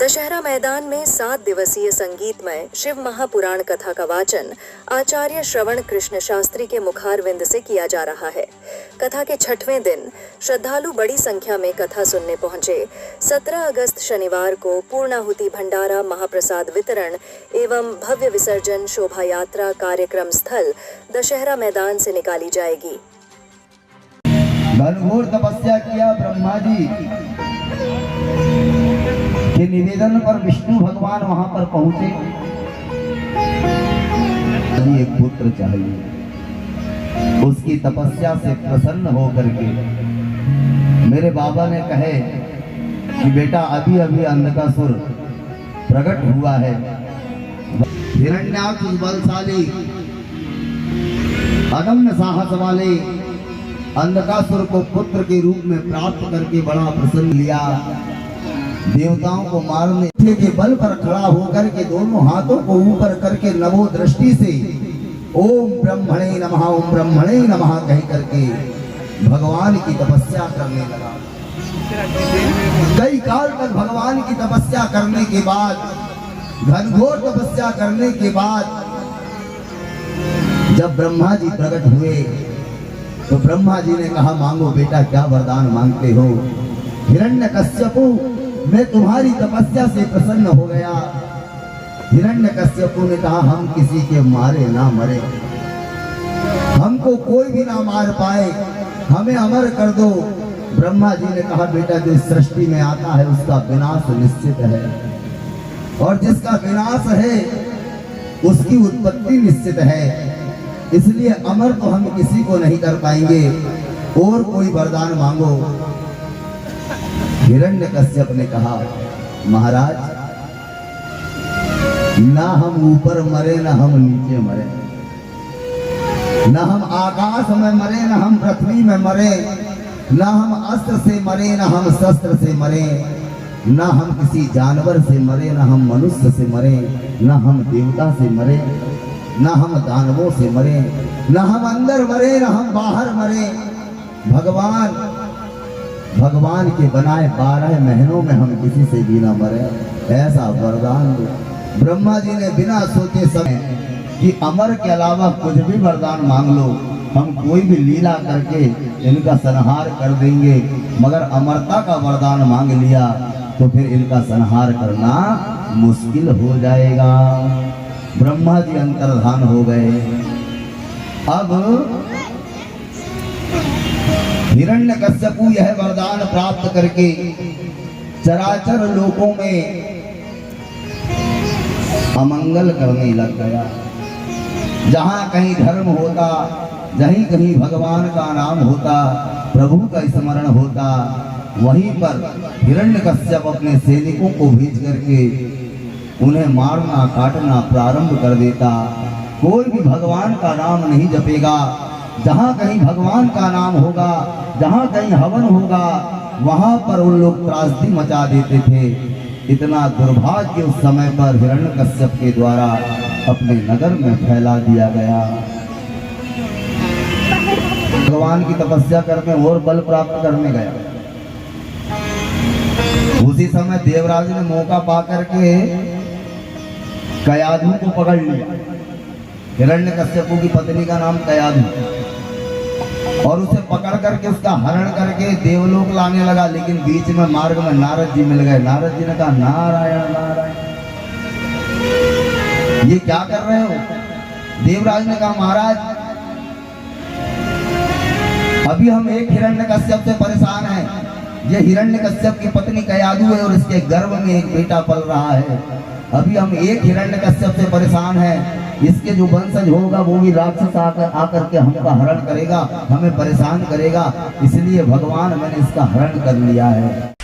दशहरा मैदान में 7 दिवसीय संगीतमय शिव महापुराण कथा का वाचन आचार्य श्रवण कृष्ण शास्त्री के मुखारविंद से किया जा रहा है। कथा के 6वें दिन श्रद्धालु बड़ी संख्या में कथा सुनने पहुंचे। 17 अगस्त शनिवार को पूर्णाहुति भंडारा, महाप्रसाद वितरण एवं भव्य विसर्जन शोभा यात्रा कार्यक्रम स्थल दशहरा मैदान से निकाली जाएगी। घनघोर तपस्या किया ब्रह्मा जी के निवेदन पर विष्णु भगवान वहां पर पहुंचे। एक पुत्र चाहिए। उसकी तपस्या से प्रसन्न होकर के मेरे बाबा ने कहे कि बेटा अभी अभी अंधकासुर प्रकट हुआ है। हिरण्याक्ष बलशाली अदम्य साहस वाले अंधकासुर को पुत्र के रूप में प्राप्त करके बड़ा प्रसन्न लिया। देवताओं को मारने के बल पर खड़ा होकर के दोनों हाथों को ऊपर करके नवो दृष्टि से ओम ब्रह्मणे नमः, ओम ब्रह्मणे नमः कह करके भगवान की तपस्या करने लगा। कई काल तक भगवान की तपस्या करने के बाद, घनघोर तपस्या करने के बाद जब ब्रह्मा जी प्रकट हुए तो ब्रह्मा जी ने कहा, मांगो बेटा, क्या वरदान मांगते हो? हिरण्यकश्यपु, मैं तुम्हारी तपस्या से प्रसन्न हो गया। हिरण्यकश्यपु ने कहा, हम किसी के मारे ना मरे, हमको कोई भी ना मार पाए, हमें अमर कर दो। ब्रह्मा जी ने कहा, बेटा, जो सृष्टि में आता है उसका विनाश निश्चित है, और जिसका विनाश है उसकी उत्पत्ति निश्चित है, इसलिए अमर तो हम किसी को नहीं कर पाएंगे, और कोई वरदान मांगो। हिरण्यकश्यप ने कहा, महाराज, ना हम ऊपर मरे ना हम नीचे मरे, ना हम आकाश में मरे ना हम पृथ्वी में मरे, ना हम अस्त्र से मरे ना हम शस्त्र से मरे, ना हम किसी जानवर से मरे ना हम मनुष्य से मरे, ना हम देवता से मरे ना हम दानवों से मरे, ना हम अंदर मरे ना हम बाहर मरे। भगवान के बनाए 12 महीनों में हम किसी से भी ना मरे, ऐसा वरदान दो। ब्रह्मा जी ने बिना सोचे समय कि अमर के अलावा कुछ भी वरदान मांग लो, हम कोई भी लीला करके इनका संहार कर देंगे, मगर अमरता का वरदान मांग लिया तो फिर इनका संहार करना मुश्किल हो जाएगा। ब्रह्मा जी अंतर्धान हो गए। अब हिरण्यकश्यपु यह वरदान प्राप्त करके चराचर लोकों में अमंगल करने लग गया। जहां कहीं धर्म होता, जहीं कहीं भगवान का नाम होता, प्रभु का स्मरण होता, वहीं पर हिरण्यकश्यप अपने सैनिकों को भेज करके उन्हें मारना काटना प्रारंभ कर देता। कोई भी भगवान का नाम नहीं जपेगा। जहां कहीं भगवान का नाम होगा, जहां कहीं हवन होगा, वहां पर उन लोग त्रासदी मचा देते थे। इतना दुर्भाग्य उस समय पर हिरण्यकश्यप के द्वारा अपने नगर में फैला दिया गया। भगवान की तपस्या करने और बल प्राप्त करने गया। उसी समय देवराज ने मौका पाकर के कयाधु को पकड़ लिया। हिरण्यकश्यपु की पत्नी का नाम कयाधु, और उसे पकड़ करके उसका हरण करके देवलोक लाने लगा। लेकिन बीच में मार्ग में नारद जी मिल गए। नारद जी ने कहा, नारायण नारायण, ये क्या कर रहे हो? देवराज ने कहा, महाराज, अभी हम एक हिरण्यकश्यप से परेशान हैं। ये हिरण्यकश्यप की पत्नी कयाधु है और इसके गर्भ में एक बेटा पल रहा है। अभी हम एक हिरण्यकश्यप से परेशान हैं। इसके जो वंशज होगा वो भी राक्षस आकर के हमका हरण करेगा, हमें परेशान करेगा, इसलिए भगवान मैंने इसका हरण कर लिया है।